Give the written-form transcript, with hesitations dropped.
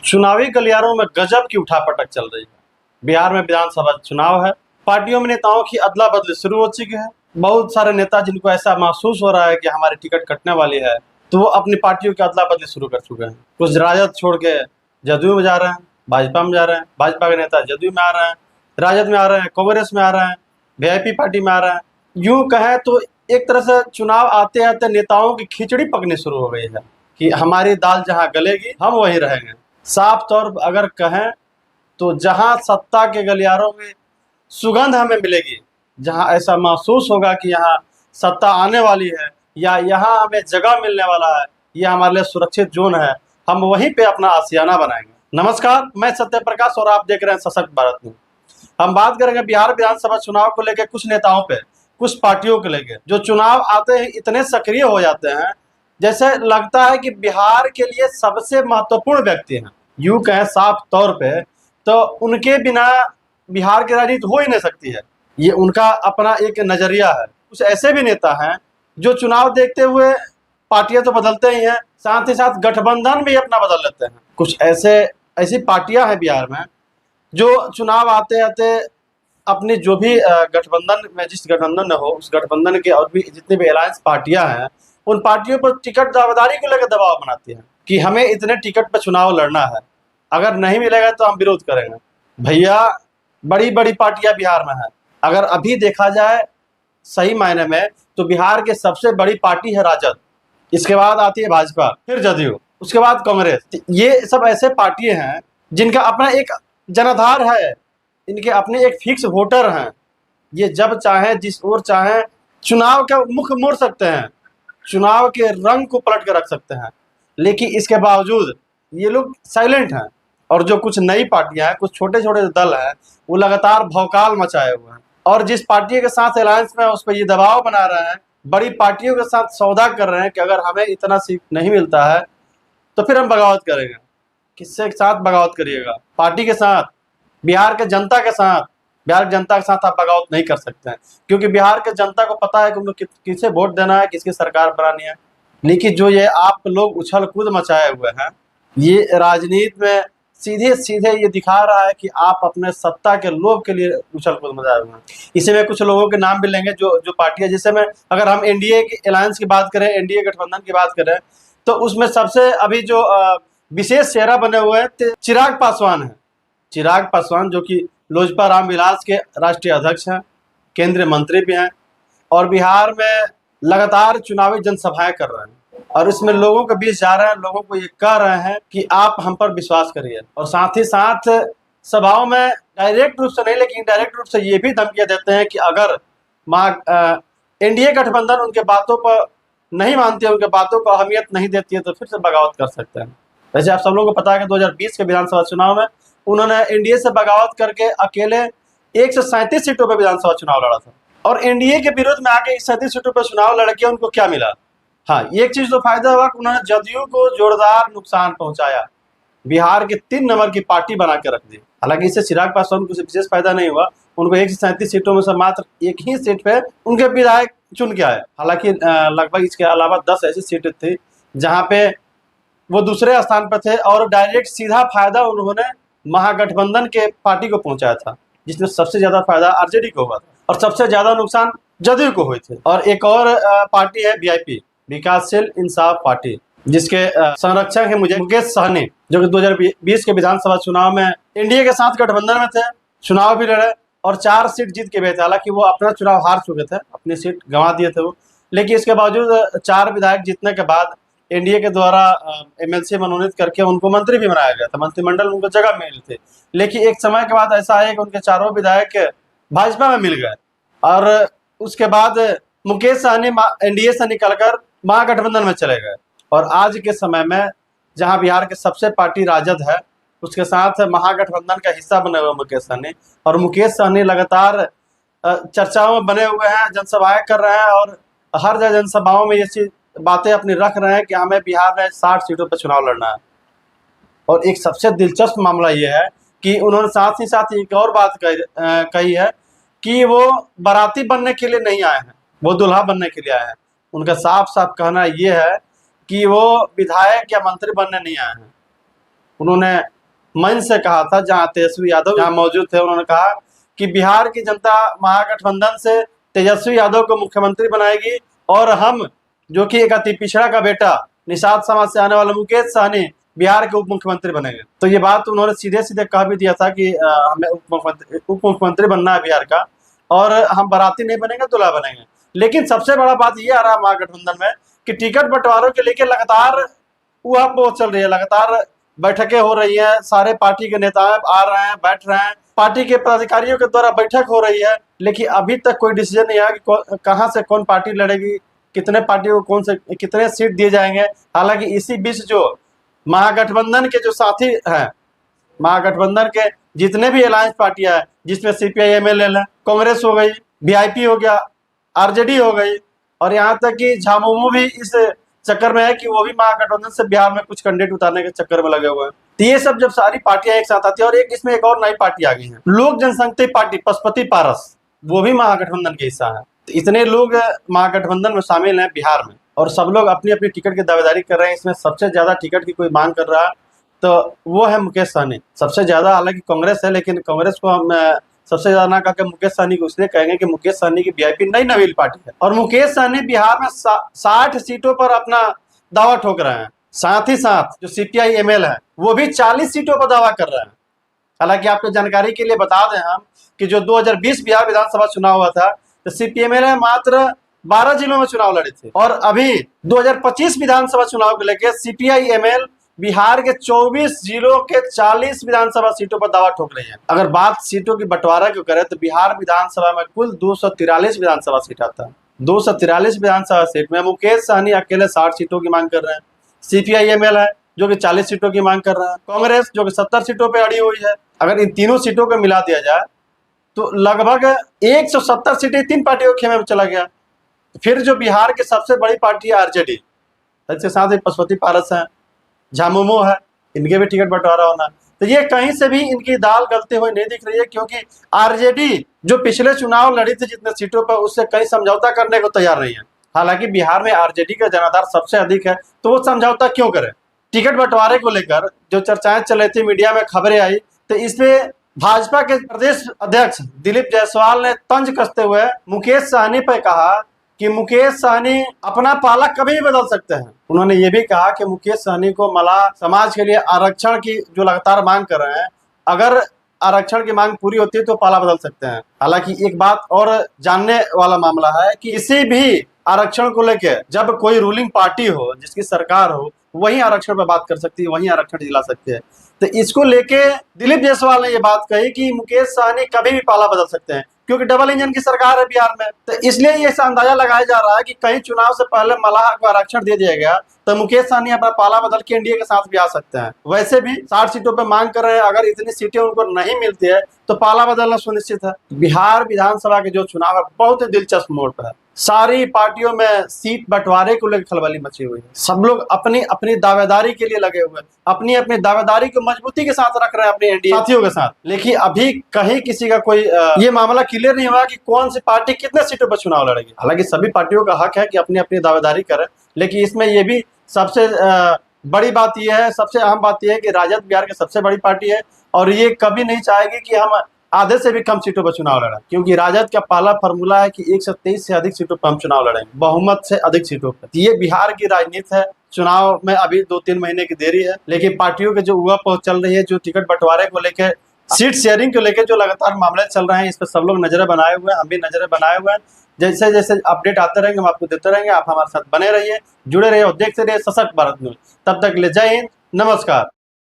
चुनावी गलियारों में गजब की उठापटक चल रही है। बिहार में विधानसभा चुनाव है। पार्टियों में नेताओं की अदला बदली शुरू हो चुकी है। बहुत सारे नेता जिनको ऐसा महसूस हो रहा है कि हमारी टिकट कटने वाली है, तो वो अपनी पार्टियों की अदला बदली शुरू कर चुके हैं। कुछ राजद छोड़ के जदयू में जा रहे हैं, भाजपा में जा रहे हैं, भाजपा के नेता जदयू में आ रहे हैं, राजद में आ रहे हैं, कांग्रेस में आ रहे हैं, वीआईपी पार्टी में आ रहे हैं। यूं कहें तो एक तरह से चुनाव आते आते नेताओं की खिचड़ी पकनी शुरू हो गई है कि हमारी दाल जहां गलेगी हम वहीं रहेंगे। साफ तौर पर अगर कहें तो जहां सत्ता के गलियारों में सुगंध हमें मिलेगी, जहां ऐसा महसूस होगा कि यहाँ सत्ता आने वाली है या यहाँ हमें जगह मिलने वाला है, यह हमारे लिए सुरक्षित जोन है, हम वहीं पे अपना आशियाना बनाएंगे। नमस्कार, मैं सत्य प्रकाश और आप देख रहे हैं सशक्त भारत न्यूज। हम बात करेंगे बिहार विधानसभा चुनाव को लेकर कुछ नेताओं पे, कुछ पार्टियों को लेकर जो चुनाव आते ही इतने सक्रिय हो जाते हैं जैसे लगता है कि बिहार के लिए सबसे महत्वपूर्ण व्यक्ति हैं। यूं कहें साफ तौर पे तो उनके बिना बिहार की राजनीति हो ही नहीं सकती है। ये उनका अपना एक नजरिया है। कुछ ऐसे भी नेता हैं जो चुनाव देखते हुए पार्टियां तो बदलते ही हैं, साथ ही साथ गठबंधन भी अपना बदल लेते हैं। कुछ ऐसी पार्टियां हैं बिहार में जो चुनाव आते आते अपनी जो भी गठबंधन में, जिस गठबंधन में हो उस गठबंधन के और भी जितने भी अलायंस पार्टियां हैं, उन पार्टियों पर टिकट दावेदारी को लेकर दबाव बनाती हैं कि हमें इतने टिकट पर चुनाव लड़ना है, अगर नहीं मिलेगा तो हम विरोध करेंगे। भैया, बड़ी बड़ी पार्टियां बिहार में है। अगर अभी देखा जाए सही मायने में तो बिहार की सबसे बड़ी पार्टी है राजद, इसके बाद आती है भाजपा, फिर जदयू, उसके बाद कांग्रेस। ये सब ऐसे पार्टियां हैं जिनका अपना एक जनाधार है, इनके अपने एक फिक्स वोटर हैं। ये जब चाहे जिस ओर चाहे चुनाव का मुख मोड़ सकते हैं, चुनाव के रंग को पलट कर रख सकते हैं, लेकिन इसके बावजूद ये लोग साइलेंट हैं। और जो कुछ नई पार्टियां हैं, कुछ छोटे छोटे दल हैं, वो लगातार भौकाल मचाए हुए हैं और जिस पार्टी के साथ अलायंस में उस पर ये दबाव बना रहे हैं, बड़ी पार्टियों के साथ सौदा कर रहे हैं कि अगर हमें इतना सीट नहीं मिलता है तो फिर हम बगावत करेंगे। किसके साथ बगावत करिएगा? पार्टी के साथ, बिहार के जनता के साथ। बिहार की जनता के साथ आप बगावत नहीं कर सकते हैं, क्योंकि बिहार के जनता को पता है कि उनको किसे वोट देना है, किसकी सरकार बनानी है। लेकिन जो ये आप लोग उछल कूद मचाए हुए हैं, ये राजनीति में सीधे सीधे ये दिखा रहा है कि आप अपने सत्ता के लोभ के लिए उछल कूद मचाए हुए हैं। इसी में कुछ लोगों के नाम भी लेंगे जो पार्टियां, जिससे में अगर हम एनडीए की अलायंस की बात करें, एनडीए गठबंधन की बात करें, तो उसमें सबसे अभी जो विशेष चेहरा बने हुए हैं चिराग पासवान है। चिराग पासवान जो कि लोजपा रामविलास के राष्ट्रीय अध्यक्ष हैं, केंद्रीय मंत्री भी हैं और बिहार में लगातार चुनावी जनसभाएं कर रहे हैं और इसमें लोगों के बीच जा रहे हैं, लोगों को ये कह रहे हैं कि आप हम पर विश्वास करिए। और साथ ही साथ सभाओं में डायरेक्ट रूप से नहीं लेकिन इनडायरेक्ट रूप से ये भी धमकियां देते हैं कि अगर एनडीए गठबंधन उनके बातों पर नहीं मानती है, उनके बातों को अहमियत नहीं देती है, तो फिर से बगावत कर सकते हैं। वैसे आप सब लोगों को पता है कि 2020 के विधानसभा चुनाव में उन्होंने एनडीए से बगावत करके अकेले 137 सीटों पर विधानसभा चुनाव लड़ा था और एनडीए के विरोध में आके 37 सीटों पर चुनाव लड़के उनको क्या मिला? हाँ, एक चीज तो फायदा हुआ कि उन्होंने जदयू को जोरदार नुकसान पहुंचाया, बिहार के 3 नंबर की पार्टी बना के रख दी। हालांकि इससे चिराग पासवान को विशेष फायदा नहीं हुआ, उनको 137 सीटों में से मात्र एक ही सीट पे उनके विधायक चुन के आए। हालांकि लगभग इसके अलावा 10 ऐसी सीटें थी जहां पे वो दूसरे स्थान पर थे और डायरेक्ट सीधा फायदा उन्होंने महागठबंधन के पार्टी को पहुंचाया था, जिसमें सबसे ज्यादा फायदा आरजेडी को हुआ था और सबसे ज्यादा नुकसान जदयू को हुए थे। और एक और पार्टी है वीआईपी, विकासशील इंसाफ पार्टी, जिसके संरक्षक है मुकेश सहनी, जो कि 2020 के विधानसभा चुनाव में एनडीए के साथ गठबंधन में थे, चुनाव भी लड़े और 4 सीट जीत के गए थे। हालांकि वो अपना चुनाव हार चुके थे, अपनी सीट गंवा दिए थे वो, लेकिन इसके बावजूद 4 विधायक जीतने के बाद एनडीए के द्वारा एमएलसी मनोनीत करके उनको मंत्री भी बनाया गया था, मंत्रिमंडल में उनको जगह मिली थी। लेकिन एक समय के बाद ऐसा है कि उनके 4 विधायक भाजपा में मिल गए और उसके बाद मुकेश सहनी एनडीए से निकलकर महागठबंधन में चले गए। और आज के समय में जहां बिहार के सबसे पार्टी राजद है, उसके साथ महागठबंधन का हिस्सा बने हुए मुकेश सहनी, और मुकेश सहनी लगातार चर्चाओं में बने हुए हैं, जनसभाएं कर रहे हैं और हर जनसभाओं में ये बातें अपनी रख रहे हैं कि हमें बिहार में 60 सीटों पर चुनाव लड़ना है। और एक सबसे दिलचस्प मामला ये है कि उन्होंने साथ ही साथ एक और बात कही है कि वो बाराती बनने के लिए नहीं आए हैं, वो दुल्हा बनने के लिए आए हैं। उनका साफ साफ कहना ये है कि वो विधायक या मंत्री बनने नहीं आए हैं। उन्होंने मंच से कहा था, जहां तेजस्वी यादव जहां मौजूद थे, उन्होंने कहा कि बिहार की जनता महागठबंधन से तेजस्वी यादव को मुख्यमंत्री बनाएगी और हम, जो कि एक अति पिछड़ा का बेटा निषाद समाज से आने वाला मुकेश सहनी, बिहार के उप मुख्यमंत्री बनेंगे। तो ये बात उन्होंने सीधे सीधे कह भी दिया था कि हमें उप मुख्यमंत्री बनना है बिहार का, और हम बाराती नहीं बनेंगे, दूल्हा बनेंगे। लेकिन सबसे बड़ा बात ये आ रहा है महागठबंधन में कि टिकट बंटवारों के लेकर लगातार ऊहापोह चल रही है, लगातार बैठकें हो रही है, सारे पार्टी के नेता आ रहे हैं, बैठ रहे हैं, पार्टी के पदाधिकारियों के द्वारा बैठक हो रही है, लेकिन अभी तक कोई डिसीजन नहीं आया कि कहां से कौन पार्टी लड़ेगी, कितने पार्टी को कौन से कितने सीट दिए जाएंगे। हालांकि इसी बीच जो महागठबंधन के जो साथी हैं, महागठबंधन के जितने भी अलायंस पार्टियां हैं, जिसमें सीपीआई एमएलएल है, कांग्रेस हो गई, वीआईपी हो गया, आरजेडी हो गई, और यहाँ तक कि झामुमो भी इस चक्कर में है कि वो भी महागठबंधन से बिहार में कुछ कैंडिडेट उतारने के चक्कर में लगे हुए हैं। तो ये सब जब सारी पार्टियां एक साथ आती है, और इसमें एक और नई पार्टी आ गई है, लोक जनशक्ति पार्टी, पशुपति पारस, वो भी महागठबंधन के हिस्सा है। तो इतने लोग महागठबंधन में शामिल हैं बिहार में, और सब लोग अपनी अपनी टिकट की दावेदारी कर रहे हैं। इसमें सबसे ज्यादा टिकट की कोई मांग कर रहा है तो वो है मुकेश सहनी सबसे ज्यादा। हालांकि कांग्रेस है, लेकिन कांग्रेस को हम सबसे ज्यादा ना कहकर मुकेश सहनी को इसलिए कहेंगे कि मुकेश सहनी की वीआईपी नई नवीन पार्टी है, और मुकेश सहनी बिहार में 60 सीटों पर अपना दावा ठोक रहे हैं। साथ ही साथ जो सीपीआई एमएल है, वो भी 40 सीटों पर दावा कर रहे हैं। हालांकि आपको जानकारी के लिए बता दें हम कि जो 2020 बिहार विधानसभा चुनाव हुआ था, तो सीपीएमएल मात्र 12 जिलों में चुनाव लड़े थे, और अभी 2025 विधानसभा चुनाव को लेकर सीपीआई एमएल बिहार के 24 जिलों के 40 विधानसभा सीटों पर दावा ठोक रही है। अगर बात सीटों की बंटवारा की करें तो बिहार विधानसभा में कुल 243 विधानसभा सीट आता है। 243 विधानसभा सीट में मुकेश सहनी अकेले 60 सीटों की मांग कर रहे हैं, सीपीआई एमएल है जो कि 40 सीटों की मांग कर रहा है, कांग्रेस जो कि 70 सीटों पर अड़ी हुई है। अगर इन तीनों सीटों को मिला दिया जाए तो लगभग 170 सीटें तीन पार्टियों के खेमे में चला गया। फिर जो बिहार की सबसे बड़ी पार्टी है आरजेडी, इसके साथ ही पशुपति पारस है, झामुमो है, इनके भी टिकट बंटवारा होना। तो ये कहीं से भी इनकी दाल गलते हुए नहीं दिख रही है, क्योंकि आरजेडी जो पिछले चुनाव लड़ी थी जितने सीटों पर, उससे कहीं समझौता करने को तैयार नहीं है। हालांकि बिहार में आरजेडी का जनाधार सबसे अधिक है, तो वो समझौता क्यों करे। टिकट बंटवारे को लेकर जो चर्चाएं चल रही थी, मीडिया में खबरें आई, तो इसमें भाजपा के प्रदेश अध्यक्ष दिलीप जायसवाल ने तंज कसते हुए मुकेश सहनी पर कहा कि मुकेश सहनी अपना पाला कभी भी बदल सकते हैं। उन्होंने ये भी कहा कि मुकेश सहनी को मलाह समाज के लिए आरक्षण की जो लगातार मांग कर रहे हैं, अगर आरक्षण की मांग पूरी होती है तो पाला बदल सकते हैं। हालांकि एक बात और जानने वाला मामला है कि किसी भी आरक्षण को लेकर जब कोई रूलिंग पार्टी हो, जिसकी सरकार हो, वही आरक्षण पर बात कर सकती है, वही आरक्षण दिला सकती है। तो इसको लेके दिलीप जायसवाल ने ये बात कही कि मुकेश सहनी कभी भी पाला बदल सकते हैं, क्योंकि डबल इंजन की सरकार है बिहार में। तो इसलिए ये अंदाजा लगाया जा रहा है कि कहीं चुनाव से पहले मलाह को आरक्षण दे दिया गया तो मुकेश सहनी अपना पाला बदल के एनडीए के साथ भी आ सकते हैं। वैसे भी 60 सीटों पर मांग कर रहे हैं, अगर इतनी सीटें उनको नहीं मिलती है तो पाला बदलना सुनिश्चित है। बिहार विधानसभा के जो चुनाव है बहुत ही दिलचस्प मोड़ पर है। सारी पार्टियों में सीट बंटवारे को लेकर खलबली मची हुई है। सब लोग अपनी अपनी दावेदारी के लिए लगे हुए हैं, अपनी अपनी दावेदारी को मजबूती के साथ रख रहे हैं अपने एनडीए साथियों के साथ। लेकिन अभी कहीं किसी का कोई ये मामला क्लियर नहीं हुआ कि कौन सी पार्टी कितने सीटों पर चुनाव लड़ेगी। हालांकि सभी पार्टियों का हक है कि अपनी अपनी दावेदारी करें, लेकिन इसमें ये भी सबसे बड़ी बात यह है, सबसे अहम बात यह है कि राजद बिहार की सबसे बड़ी पार्टी है, और ये कभी नहीं चाहेगी कि हम आधे से भी कम सीटों पर चुनाव लड़ें, क्योंकि राजद का पहला फॉर्मूला है कि 123 से अधिक सीटों पर हम चुनाव लड़ेंगे, बहुमत से अधिक सीटों पर। ये बिहार की राजनीति है। चुनाव में अभी 2-3 महीने की देरी है, लेकिन पार्टियों के जो ऊहापोह चल रही है, जो टिकट बंटवारे को लेकर, सीट शेयरिंग को लेकर जो लगातार मामले चल रहे हैं, इस पर सब लोग नजरें बनाए हुए हैं, हम भी नजरें बनाए हुए हैं। जैसे जैसे अपडेट आते रहेंगे हम आपको देते रहेंगे। आप हमारे साथ बने रहिए, जुड़े रहिए और देखते रहिए सशक्त भारत न्यूज। तब तक ले जय हिंद, नमस्कार।